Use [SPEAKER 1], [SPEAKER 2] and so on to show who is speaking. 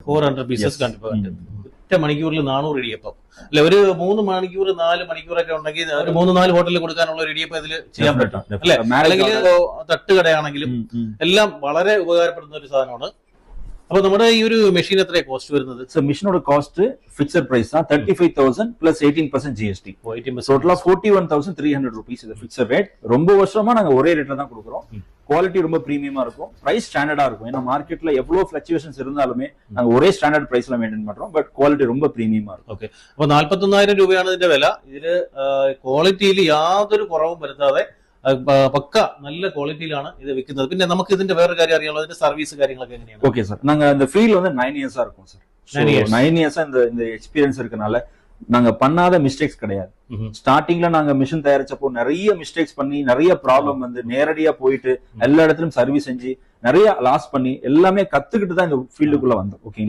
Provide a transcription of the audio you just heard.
[SPEAKER 1] 400 pieces കണ്ടിപ്പോ ഒറ്റ മണിക്കൂറിൽ 400 ഇടിയപ്പം അല്ല, ഒരു 3 മണിക്കൂർ 4 മണിക്കൂറൊക്കെ ഉണ്ടെങ്കിൽ ഒരു 3-4 ഹോട്ടലിൽ കൊടുക്കാനുള്ള ഒരു ഇടിയപ്പം ഇതിൽ ചെയ്യാൻ പറ്റും അല്ലെ. അല്ലെങ്കിൽ തട്ടുകടയാണെങ്കിലും എല്ലാം വളരെ ഉപകാരപ്പെടുന്ന ഒരു സാധനമാണ്. അപ്പൊ നമ്മുടെ ഈ ഒരു മെഷീൻ എത്രയാണ് കോസ്റ്റ് വരുന്നത്?
[SPEAKER 2] മെഷീനോட காஸ்ட் ஃபிக்ஸட் பிரைஸ் தான் 35,000 பிளஸ் 18% GST. டோட்டலா 41,300 rupees இது ஃபிக்ஸட் ரேட். ரொம்ப வருஷமா நாங்க ஒரே ரேட்ல தான் கொடுக்குறோம். குவாலிட்டி ரொம்ப பிரீமியமா இருக்கும், பிரைஸ் ஸ்டாண்டர்டா இருக்கும். ஏன்னா மார்க்கெட்ல எவ்வளவு ஃபிளக்சுவேஷன்ஸ் இருந்தாலுமே நாங்க ஒரே ஸ்டாண்டர்ட் பிரைஸ்ல மெயின்டைன் பண்றோம். பட் குவாலிட்டி ரொம்ப பிரீமியமா இருக்கும்.
[SPEAKER 1] ഓക്കെ, അപ്പൊ 41,000 രൂപയാണ് ഇതിന്റെ വില. ഇതില് ക്വാളിറ്റിയിൽ യാതൊരു കുറവും വരുത്താതെ പക്ക നല്ല ക്വാളിറ്റിയിലാണ് ഇത് വിൽക്കുന്നത്. പിന്നെ നമുക്ക് ഇതിന്റെ വേറെ കാര്യം അറിയാമല്ലോ, ഇതിന്റെ സർവീസ് കാര്യങ്ങളൊക്കെ എങ്ങനെയാണ്?
[SPEAKER 2] ஓகே சார், நாங்க அந்த ஃபீல்ட் வந்து 9 இயர்ஸா இருக்கும் சார். 9 இயர்ஸா இந்த எக்ஸ்பீரியன்ஸ் இருக்கனால நாங்க பண்ணாத மிஸ்டேக்ஸ் கிடையாது. ஸ்டார்டிங்ல நாங்க மிஷின் தயாரிச்சப்போ நிறைய மிஸ்டேக்ஸ் பண்ணி நிறைய ப்ராப்ளம் வந்து நேரடியா போயிட்டு எல்லா இடத்துலயும் சர்வீஸ் செஞ்சு நிறைய லாஸ் பண்ணி எல்லாமே கத்துக்கிட்டு தான் இந்த ஃபீல்டுக்குள்ள வந்தோம். ஓகே.